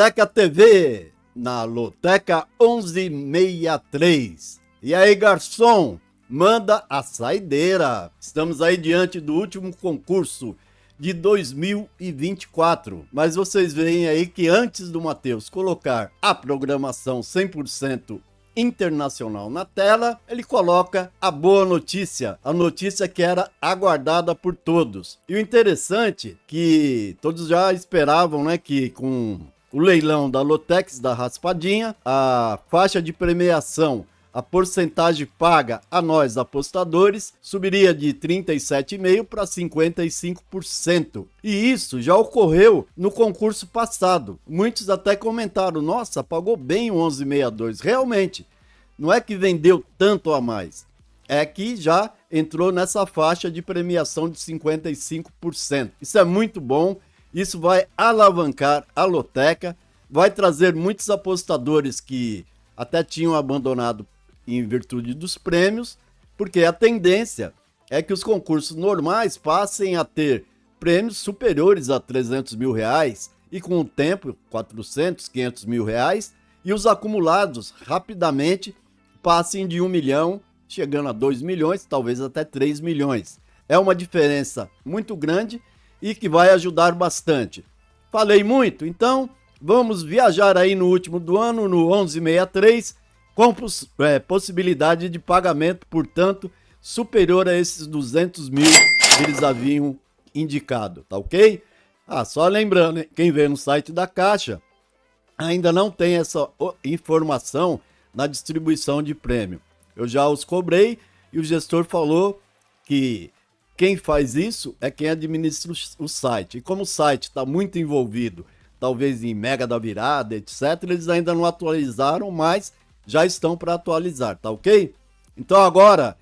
Loteca TV, na Loteca 1163. E aí, garçom, manda a saideira. Estamos aí diante do último concurso de 2024. Mas vocês veem aí que antes do Matheus colocar a programação 100% internacional na tela, ele coloca a boa notícia, a notícia que era aguardada por todos. E o interessante que todos já esperavam, né, que com o leilão da Lotex da Raspadinha, a faixa de premiação, a porcentagem paga a nós apostadores subiria de 37,5% para 55%. E isso já ocorreu no concurso passado. Muitos até comentaram, nossa, pagou bem o 1162. Realmente, não é que vendeu tanto a mais, é que já entrou nessa faixa de premiação de 55%. Isso é muito bom, isso vai alavancar a loteca, vai trazer muitos apostadores que até tinham abandonado em virtude dos prêmios, porque a tendência é que os concursos normais passem a ter prêmios superiores a 300 mil reais e com o tempo 400, 500 mil reais, e os acumulados rapidamente passem de 1 milhão, chegando a 2 milhões, talvez até 3 milhões. É uma diferença muito grande e que vai ajudar bastante. Falei muito, então vamos viajar aí no último do ano, no 1163, com possibilidade de pagamento, portanto, superior a esses 200 mil que eles haviam indicado, tá ok? Só lembrando, hein? Quem vê no site da Caixa ainda não tem essa informação na distribuição de prêmio. Eu já os cobrei e o gestor falou que quem faz isso é quem administra o site. E como o site está muito envolvido, talvez em Mega da Virada, etc., eles ainda não atualizaram, mas já estão para atualizar, tá ok? Então agora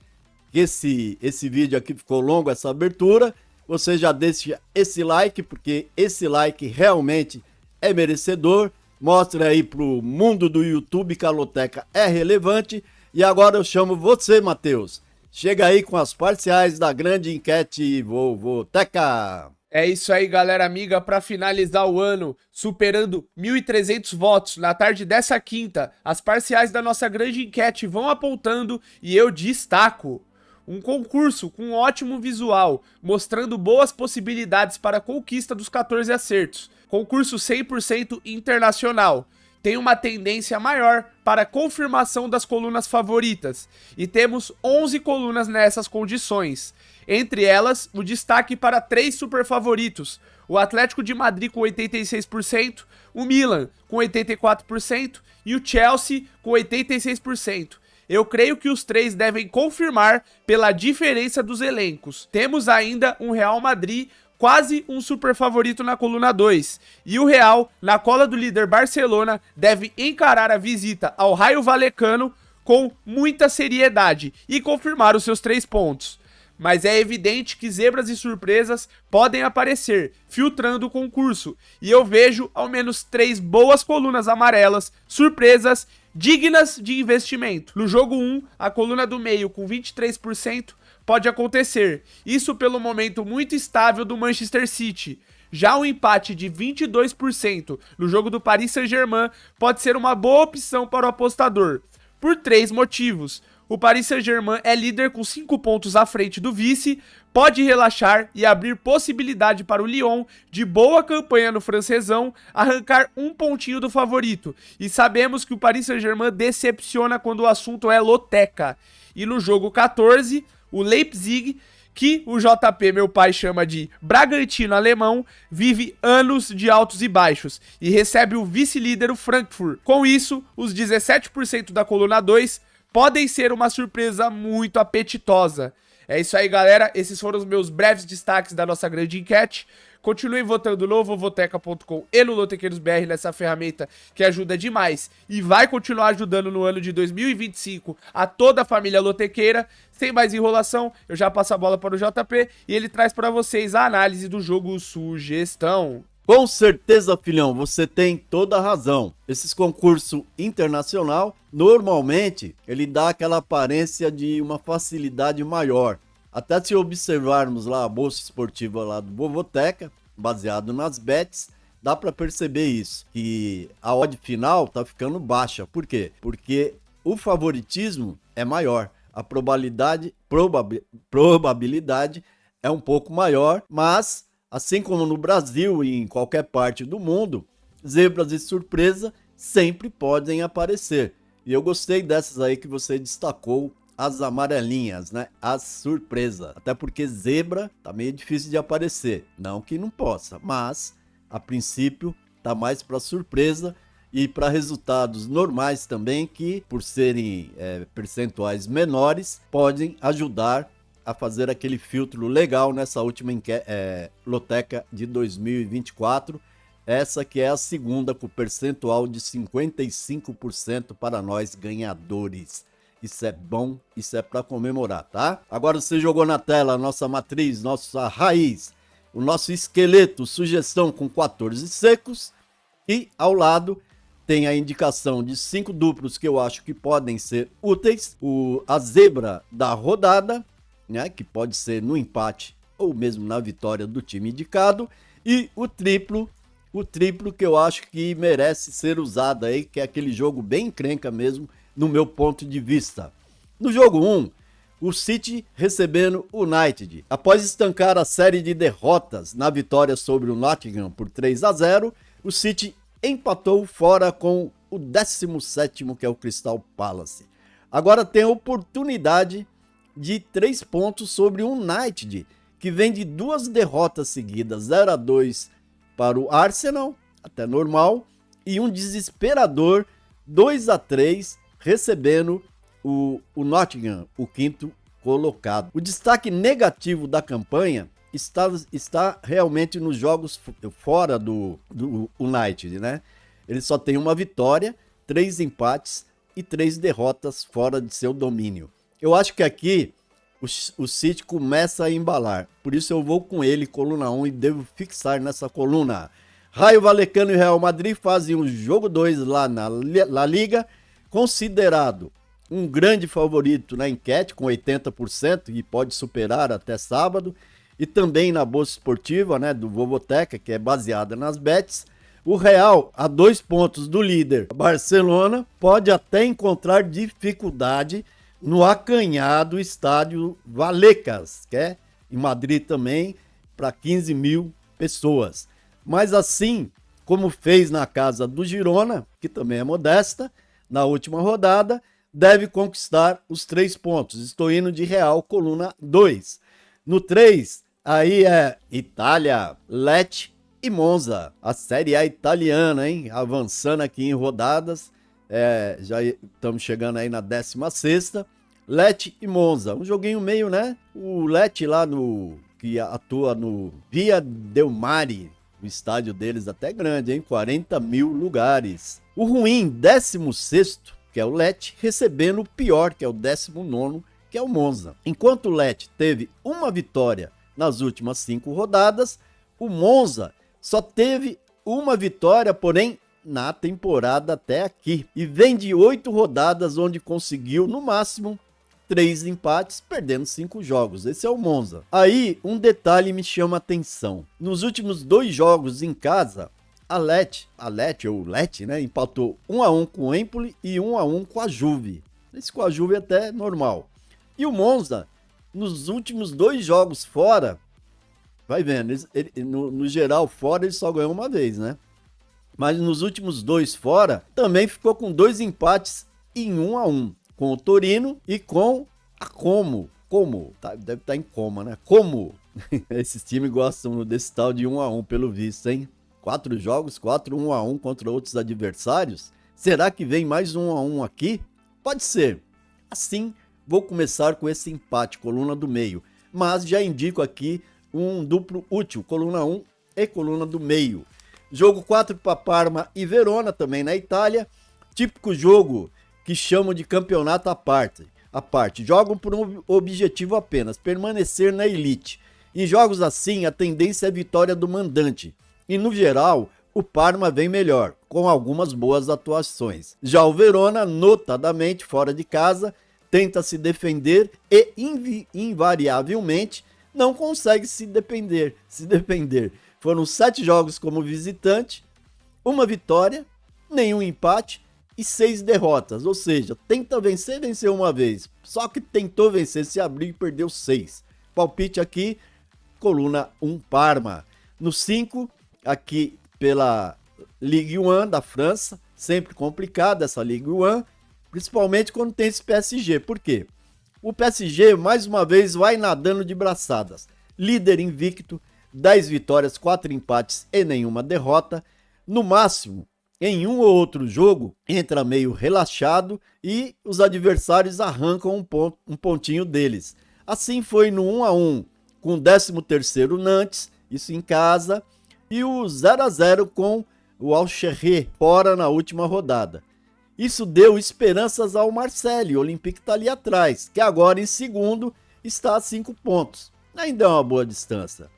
que esse vídeo aqui ficou longo, essa abertura, você já deixa esse like, porque esse like realmente é merecedor. Mostre aí pro mundo do YouTube que a loteca é relevante. E agora eu chamo você, Matheus. Chega aí com as parciais da grande enquete Vovoteca. É isso aí, galera amiga, para finalizar o ano, superando 1.300 votos na tarde dessa quinta, as parciais da nossa grande enquete vão apontando e eu destaco um concurso com um ótimo visual, mostrando boas possibilidades para a conquista dos 14 acertos. Concurso 100% internacional. Tem uma tendência maior para a confirmação das colunas favoritas, e temos 11 colunas nessas condições. Entre elas, o destaque para 3 super favoritos, o Atlético de Madrid com 86%, o Milan com 84% e o Chelsea com 86%. Eu creio que os 3 devem confirmar pela diferença dos elencos. Temos ainda um Real Madrid quase um super favorito na coluna 2, e o Real, na cola do líder Barcelona, deve encarar a visita ao Raio Vallecano com muita seriedade e confirmar os seus 3 pontos. Mas é evidente que zebras e surpresas podem aparecer, filtrando o concurso, e eu vejo ao menos 3 boas colunas amarelas, surpresas, dignas de investimento. No jogo 1, a coluna do meio com 23%, pode acontecer, isso pelo momento muito estável do Manchester City. Já o empate de 22% no jogo do Paris Saint-Germain pode ser uma boa opção para o apostador, por 3 motivos. O Paris Saint-Germain é líder com 5 pontos à frente do vice, pode relaxar e abrir possibilidade para o Lyon, de boa campanha no francesão, arrancar um pontinho do favorito. E sabemos que o Paris Saint-Germain decepciona quando o assunto é loteca. E no jogo 14, o Leipzig, que o JP, meu pai, chama de Bragantino alemão, vive anos de altos e baixos e recebe o vice-líder, o Frankfurt. Com isso, os 17% da coluna 2 podem ser uma surpresa muito apetitosa. É isso aí, galera. Esses foram os meus breves destaques da nossa grande enquete. Continuem votando no vovoteca.com e no LotequeiroSBR, nessa ferramenta que ajuda demais e vai continuar ajudando no ano de 2025 a toda a família lotequeira. Sem mais enrolação, eu já passo a bola para o JP e ele traz para vocês a análise do jogo Sugestão. Com certeza, filhão, você tem toda a razão. Esses concursos internacional, normalmente, ele dá aquela aparência de uma facilidade maior. Até se observarmos lá a bolsa esportiva lá do Vovoteca, baseado nas bets, dá para perceber isso, que a odd final tá ficando baixa. Por quê? Porque o favoritismo é maior, a probabilidade é um pouco maior, mas assim como no Brasil e em qualquer parte do mundo, zebras e surpresa sempre podem aparecer. E eu gostei dessas aí que você destacou, as amarelinhas, né? As surpresas. Até porque zebra tá meio difícil de aparecer. Não que não possa, mas a princípio tá mais para surpresa e para resultados normais também, que por serem percentuais menores, podem ajudar a fazer aquele filtro legal nessa última loteca de 2024. Essa que é a segunda com percentual de 55% para nós ganhadores. Isso é bom, isso é para comemorar, tá? Agora você jogou na tela a nossa matriz, nossa raiz, o nosso esqueleto, sugestão com 14 secos. E ao lado tem a indicação de 5 duplos que eu acho que podem ser úteis. A zebra da rodada, né, que pode ser no empate ou mesmo na vitória do time indicado. E o triplo que eu acho que merece ser usado aí, que é aquele jogo bem encrenca mesmo, no meu ponto de vista. No jogo 1, o City recebendo o United. Após estancar a série de derrotas na vitória sobre o Nottingham por 3-0, o City empatou fora com o 17º, que é o Crystal Palace. Agora tem a oportunidade de 3 pontos sobre o United, que vem de 2 derrotas seguidas, 0-2 para o Arsenal, até normal, e um desesperador 2-3 recebendo o Nottingham, o 5º colocado. O destaque negativo da campanha está realmente nos jogos fora do United, né? Ele só tem uma vitória, 3 empates e 3 derrotas fora de seu domínio. Eu acho que aqui o City começa a embalar, por isso eu vou com ele, coluna 1, e devo fixar nessa coluna. Raio Vallecano e Real Madrid fazem o jogo 2 lá na La Liga, considerado um grande favorito na enquete, com 80%, e pode superar até sábado, e também na Bolsa Esportiva, né, do Vovoteca, que é baseada nas bets. O Real, a 2 pontos do líder Barcelona, pode até encontrar dificuldade no acanhado estádio Vallecas, que é em Madrid também, para 15 mil pessoas. Mas assim como fez na casa do Girona, que também é modesta, na última rodada, deve conquistar os 3 pontos. Estou indo de Real, coluna 2. No 3, aí é Itália, Lecce e Monza. A Série A italiana, hein? Avançando aqui em rodadas. Já estamos chegando aí na 16ª. Lecce e Monza. Um joguinho meio, né? O Lecce lá que atua no Via del Mare. O estádio deles até grande, hein? 40 mil lugares. O ruim, 16º, que é o Lecce, recebendo o pior, que é o 19º, que é o Monza. Enquanto o Lecce teve uma vitória nas últimas 5 rodadas, o Monza só teve uma vitória, porém, na temporada até aqui. E vem de 8 rodadas, onde conseguiu, no máximo, 3 empates, perdendo 5 jogos. Esse é o Monza. Aí, um detalhe me chama a atenção. Nos últimos 2 jogos em casa, a Lecce, né, empatou 1-1 com o Empoli e 1-1 com a Juve. Esse com a Juve é até normal. E o Monza, nos últimos 2 jogos fora, vai vendo, no geral fora ele só ganhou uma vez, né? Mas nos últimos 2 fora, também ficou com 2 empates em 1-1. Com o Torino e com a Como. Deve estar em coma, né? Como? Esses times gostam desse tal de 1-1, pelo visto, hein? 4 jogos, 4 1-1 contra outros adversários. Será que vem mais 1-1 aqui? Pode ser. Assim, vou começar com esse empate, coluna do meio. Mas já indico aqui um duplo útil, coluna 1 e coluna do meio. Jogo 4 para Parma e Verona, também na Itália. Típico jogo que chamam de campeonato à parte. Jogam por um objetivo apenas, permanecer na elite. Em jogos assim, a tendência é a vitória do mandante. E no geral, o Parma vem melhor, com algumas boas atuações. Já o Verona, notadamente fora de casa, tenta se defender e invariavelmente não consegue se defender. Foram 7 jogos como visitante, uma vitória, nenhum empate e 6 derrotas. Ou seja, tenta vencer, venceu uma vez. Só que tentou vencer, se abriu e perdeu 6. Palpite aqui, coluna 1 Parma. No 5, aqui pela Ligue 1 da França, sempre complicada essa Ligue 1, principalmente quando tem esse PSG. Por quê? O PSG, mais uma vez, vai nadando de braçadas. Líder invicto, 10 vitórias, 4 empates e nenhuma derrota. No máximo, em um ou outro jogo, entra meio relaxado e os adversários arrancam um pontinho deles. Assim foi no 1-1 com o 13º Nantes, isso em casa, e o 0-0 com o Al-Shehri fora na última rodada. Isso deu esperanças ao Marseille, o Olympique está ali atrás, que agora em segundo está a 5 pontos. Ainda é uma boa distância.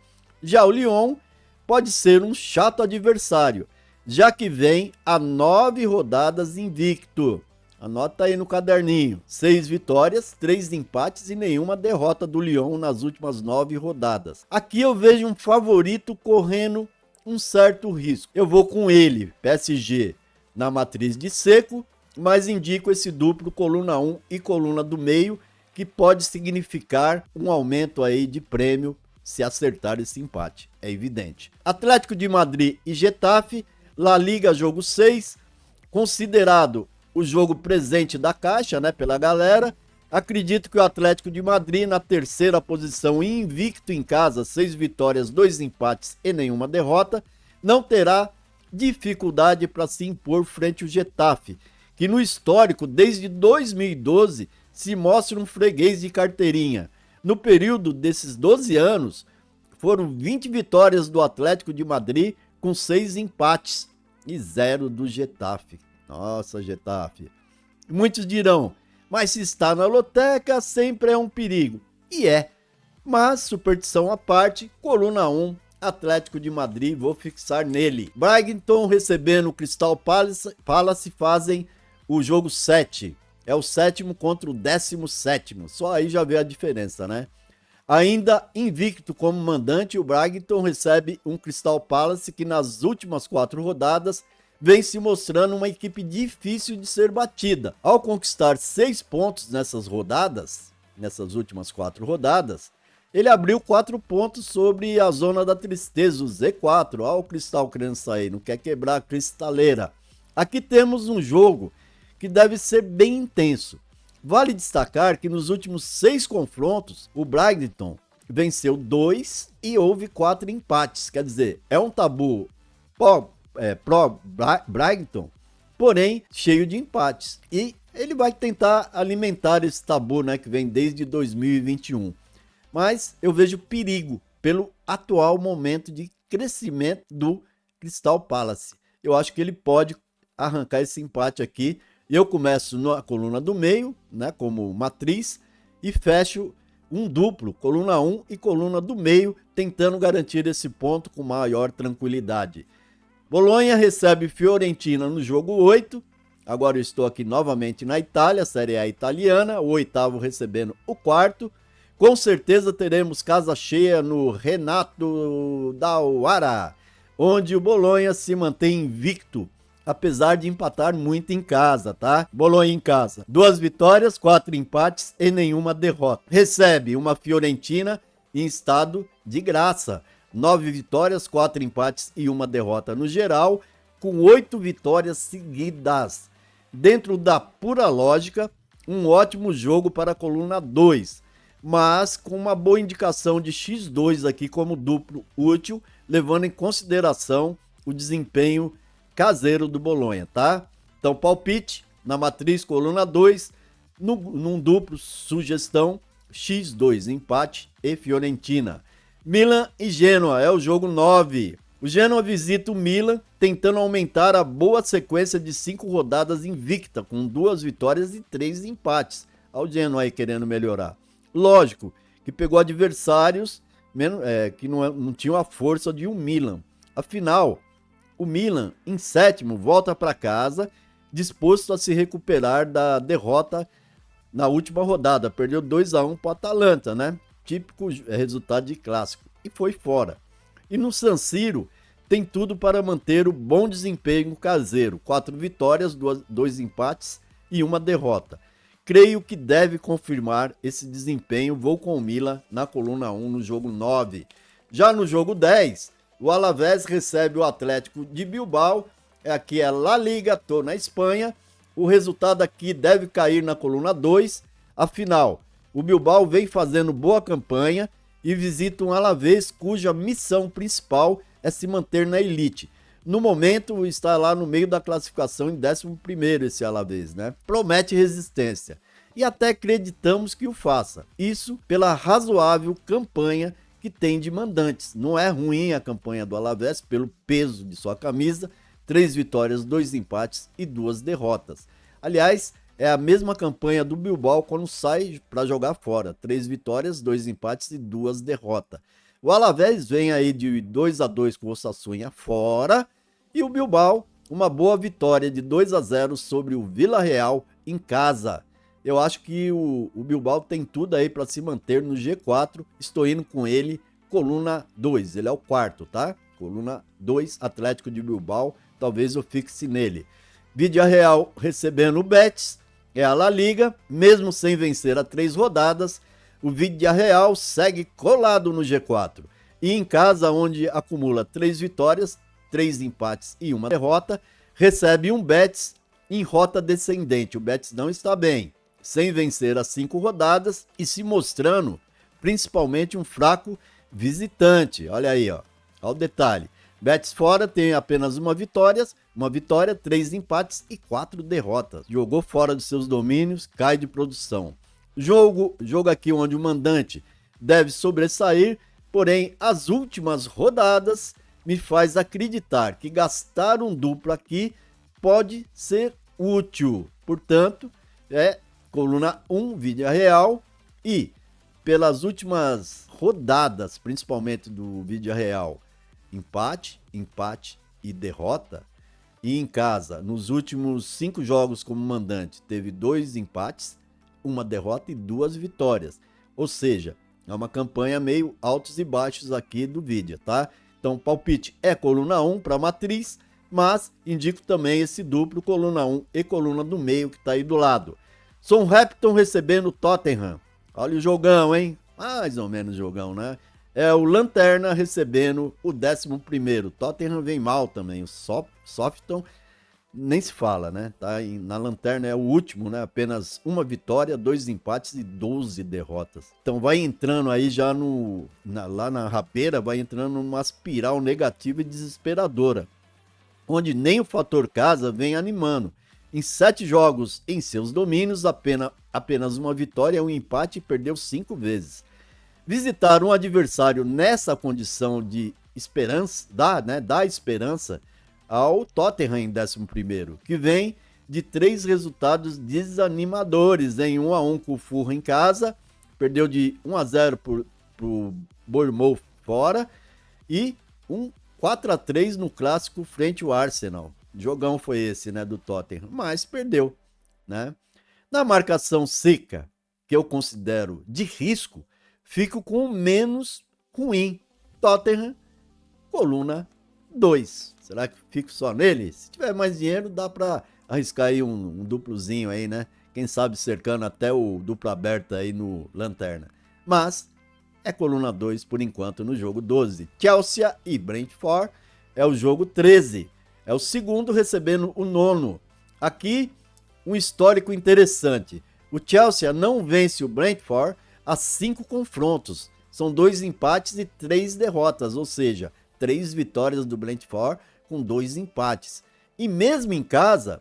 Já o Lyon pode ser um chato adversário, já que vem a 9 rodadas invicto. Anota aí no caderninho. 6 vitórias, 3 empates e nenhuma derrota do Lyon nas últimas 9 rodadas. Aqui eu vejo um favorito correndo um certo risco. Eu vou com ele, PSG, na matriz de seco, mas indico esse duplo coluna 1 e coluna do meio, que pode significar um aumento aí de prêmio se acertar esse empate, é evidente. Atlético de Madrid e Getafe, La Liga jogo 6, considerado o jogo presente da caixa, né, pela galera. Acredito que o Atlético de Madrid na terceira posição, invicto em casa, 6 vitórias, 2 empates e nenhuma derrota, não terá dificuldade para se impor frente ao Getafe, que no histórico, desde 2012, se mostra um freguês de carteirinha. No período desses 12 anos, foram 20 vitórias do Atlético de Madrid, com 6 empates e 0 do Getafe. Nossa, Getafe. Muitos dirão, mas se está na loteca, sempre é um perigo. E é. Mas, superstição à parte, coluna 1, Atlético de Madrid, vou fixar nele. Brighton recebendo o Crystal Palace fazem o jogo 7. É o 7º contra o 17º. Só aí já vê a diferença, né? Ainda invicto como mandante, o Brighton recebe um Crystal Palace que nas últimas 4 rodadas vem se mostrando uma equipe difícil de ser batida. Ao conquistar 6 pontos nessas rodadas, nessas últimas 4 rodadas, ele abriu 4 pontos sobre a zona da tristeza, o Z4. Ó, o Cristal querendo sair, não quer quebrar a cristaleira. Aqui temos um jogo que deve ser bem intenso. Vale destacar que nos últimos 6 confrontos, o Brighton venceu 2 e houve 4 empates. Quer dizer, é um tabu Brighton, porém cheio de empates. E ele vai tentar alimentar esse tabu, né, que vem desde 2021. Mas eu vejo perigo pelo atual momento de crescimento do Crystal Palace. Eu acho que ele pode arrancar esse empate aqui. Eu começo na coluna do meio, né, como matriz, e fecho um duplo, coluna 1 e coluna do meio, tentando garantir esse ponto com maior tranquilidade. Bolonha recebe Fiorentina no jogo 8. Agora eu estou aqui novamente na Itália, Série A italiana, o 8º recebendo o 4º. Com certeza teremos casa cheia no Renato Dauara, onde o Bolonha se mantém invicto, apesar de empatar muito em casa, tá? Bolonha em casa, 2 vitórias, 4 empates e nenhuma derrota. Recebe uma Fiorentina em estado de graça, 9 vitórias, 4 empates e uma derrota no geral, com 8 vitórias seguidas. Dentro da pura lógica, um ótimo jogo para a coluna 2, mas com uma boa indicação de X2 aqui como duplo útil, levando em consideração o desempenho caseiro do Bolonha, tá? Então, palpite na matriz coluna 2, num duplo sugestão X2, empate e Fiorentina. Milan e Genoa é o jogo 9. O Genoa visita o Milan, tentando aumentar a boa sequência de 5 rodadas invicta, com 2 vitórias e 3 empates. Olha o Genoa aí querendo melhorar. Lógico que pegou adversários que não tinham a força de um Milan. Afinal, o Milan, em 7º, volta para casa, disposto a se recuperar da derrota na última rodada. Perdeu 2-1 para o Atalanta, né? Típico resultado de clássico. E foi fora. E no San Siro tem tudo para manter o bom desempenho caseiro, 4 vitórias, 2 empates e 1 derrota. Creio que deve confirmar esse desempenho, vou com o Milan na coluna 1 no jogo 9. Já no jogo 10, o Alavés recebe o Atlético de Bilbao, aqui é La Liga, tô na Espanha, o resultado aqui deve cair na coluna 2, afinal, o Bilbao vem fazendo boa campanha e visita um Alavés cuja missão principal é se manter na elite. No momento está lá no meio da classificação em 11º esse Alavés, né? Promete resistência e até acreditamos que o faça. Isso pela razoável campanha que tem de mandantes. Não é ruim a campanha do Alavés pelo peso de sua camisa, 3 vitórias, 2 empates e 2 derrotas. Aliás, é a mesma campanha do Bilbao quando sai para jogar fora, 3 vitórias, 2 empates e 2 derrotas. O Alavés vem aí de 2-2 com o Osasuna fora e o Bilbao, uma boa vitória de 2-0 sobre o Villarreal em casa. Eu acho que o Bilbao tem tudo aí para se manter no G4, estou indo com ele, coluna 2, ele é o quarto, tá? Coluna 2, Atlético de Bilbao, talvez eu fixe nele. Villarreal recebendo o Betis, é a La Liga, mesmo sem vencer a 3 rodadas, o Villarreal segue colado no G4. E em casa, onde acumula 3 vitórias, 3 empates e 1 derrota, recebe um Betis em rota descendente. O Betis não está bem, sem vencer as 5 rodadas e se mostrando principalmente um fraco visitante. Olha aí, ó, olha o detalhe. Betis fora tem apenas uma vitória, 3 empates e 4 derrotas. Jogou fora dos seus domínios, cai de produção. Jogo aqui onde o mandante deve sobressair, porém as últimas rodadas me faz acreditar que gastar um duplo aqui pode ser útil. Portanto, é coluna 1, Villarreal, e pelas últimas rodadas, principalmente do Villarreal, empate e derrota. E em casa, nos últimos 5 jogos como mandante, teve 2 empates, 1 derrota e 2 vitórias. Ou seja, é uma campanha meio altos e baixos aqui do vídeo, tá? Então, palpite é coluna 1 para matriz, mas indico também esse duplo, coluna 1 e coluna do meio que tá aí do lado. Southampton recebendo o Tottenham. Olha o jogão, hein? Mais ou menos jogão, né? É o Lanterna recebendo o 11º. Tottenham vem mal também. O Southampton nem se fala, né? Tá na Lanterna, é o último, né? Apenas 1 vitória, 2 empates e 12 derrotas. Então vai entrando aí já lá na rabeira, vai entrando numa espiral negativa e desesperadora, onde nem o fator casa vem animando. Em 7 jogos em seus domínios, apenas 1 vitória, 1 empate e perdeu 5 vezes. Visitar um adversário nessa condição de esperança, dá esperança ao Tottenham em 11º, que vem de 3 resultados desanimadores, em 1-1 com o Fulham em casa, perdeu de 1-0 pro Bournemouth fora e 4-3 no clássico frente ao Arsenal. Jogão foi esse, né, do Tottenham, mas perdeu, né? Na marcação seca, que eu considero de risco, fico com o menos ruim. Tottenham, coluna 2. Será que fico só nele? Se tiver mais dinheiro, dá pra arriscar aí um duplozinho aí, né? Quem sabe cercando até o duplo aberto aí no Lanterna. Mas é coluna 2 por enquanto no jogo 12. Chelsea e Brentford é o jogo 13. É o segundo recebendo o 9º. Aqui, um histórico interessante. O Chelsea não vence o Brentford há 5 confrontos. São 2 empates e 3 derrotas, ou seja, 3 vitórias do Brentford com 2 empates. E mesmo em casa,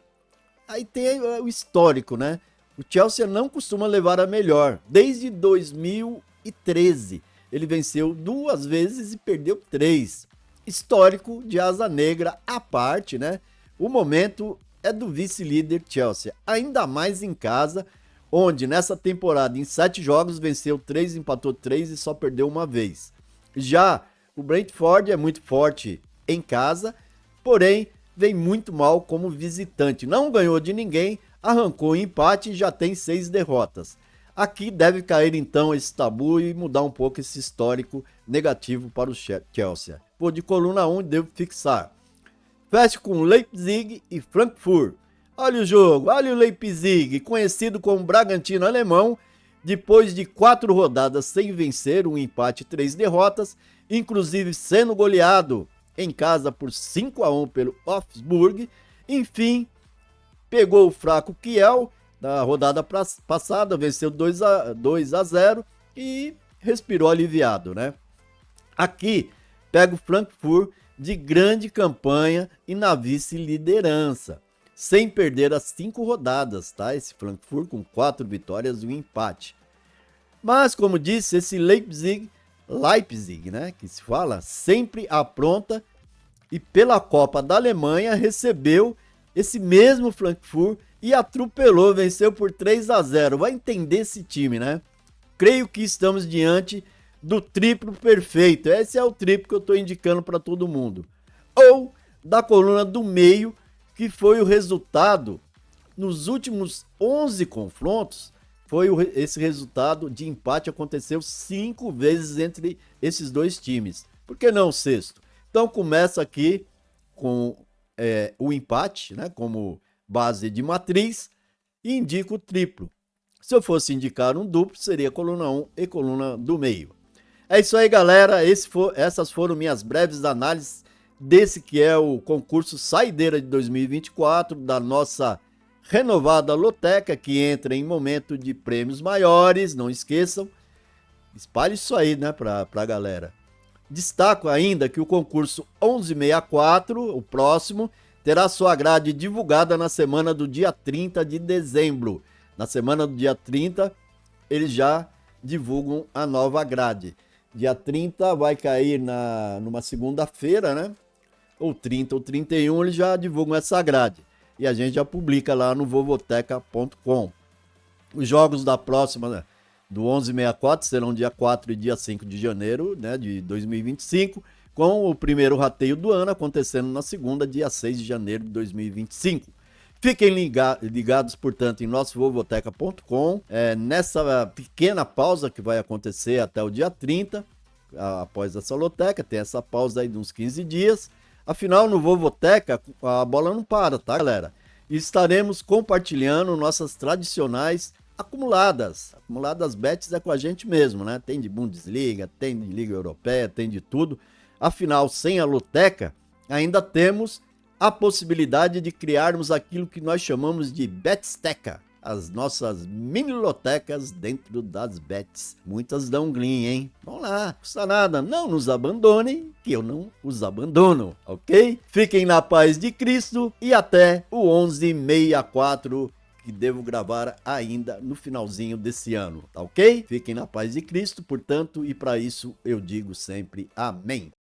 aí tem o histórico, né? O Chelsea não costuma levar a melhor. Desde 2013, ele venceu 2 vezes e perdeu 3. Histórico de asa negra à parte, né? O momento é do vice-líder Chelsea, ainda mais em casa, onde nessa temporada em 7 jogos venceu 3, empatou 3 e só perdeu 1 vez. Já o Brentford é muito forte em casa, porém vem muito mal como visitante. Não ganhou de ninguém, arrancou em empate e já tem 6 derrotas. Aqui deve cair então esse tabu e mudar um pouco esse histórico negativo para o Chelsea. for de coluna 1, devo fixar. Feche com Leipzig e Frankfurt. Olha o jogo, olha o Leipzig, conhecido como Bragantino alemão, depois de 4 rodadas sem vencer, um empate e 3 derrotas, inclusive sendo goleado em casa por 5-1 pelo Wolfsburg. Enfim, pegou o fraco Kiel na rodada passada, venceu 2-0 e respirou aliviado, né? Aqui pega o Frankfurt de grande campanha e na vice-liderança, sem perder as 5 rodadas, tá? Esse Frankfurt com 4 vitórias e um empate. Mas, como disse, esse Leipzig, né, que se fala, sempre apronta e pela Copa da Alemanha recebeu esse mesmo Frankfurt e atropelou, venceu por 3-0. Vai entender esse time, né? Creio que estamos diante do triplo perfeito. Esse é o triplo que eu estou indicando para todo mundo. Ou da coluna do meio, que foi o resultado nos últimos 11 confrontos. Esse resultado de empate aconteceu 5 vezes entre esses dois times. Por que não o sexto? Então começa aqui com o empate, né, como base de matriz, e indico o triplo. Se eu fosse indicar um duplo, seria coluna 1 e coluna do meio. É isso aí, galera. Essas foram minhas breves análises desse que é o concurso Saideira de 2024, da nossa renovada loteca, que entra em momento de prêmios maiores. Não esqueçam, espalhe isso aí, né, pra galera. Destaco ainda que o concurso 1164, o próximo, terá sua grade divulgada na semana do dia 30 de dezembro. Na semana do dia 30, eles já divulgam a nova grade. Dia 30 vai cair numa segunda-feira, né? Ou 30 ou 31, eles já divulgam essa grade. E a gente já publica lá no vovoteca.com. Os jogos da próxima, né, do 1164 serão dia 4 e dia 5 de janeiro, né, de 2025, com o primeiro rateio do ano acontecendo na segunda, dia 6 de janeiro de 2025. Fiquem ligados, portanto, em nosso vovoteca.com. Nessa pequena pausa que vai acontecer até o dia 30, após essa loteca, tem essa pausa aí de uns 15 dias. Afinal, no Vovoteca, a bola não para, tá, galera? E estaremos compartilhando nossas tradicionais acumuladas. Acumuladas bets é com a gente mesmo, né? Tem de Bundesliga, tem de Liga Europeia, tem de tudo. Afinal, sem a loteca, ainda temos a possibilidade de criarmos aquilo que nós chamamos de Betsteca, as nossas mini lotecas dentro das bets. Muitas dão glin, hein? Vamos lá, não custa nada, não nos abandonem, que eu não os abandono, ok? Fiquem na paz de Cristo e até o 1164, que devo gravar ainda no finalzinho desse ano, tá ok? Fiquem na paz de Cristo, portanto, e para isso eu digo sempre amém.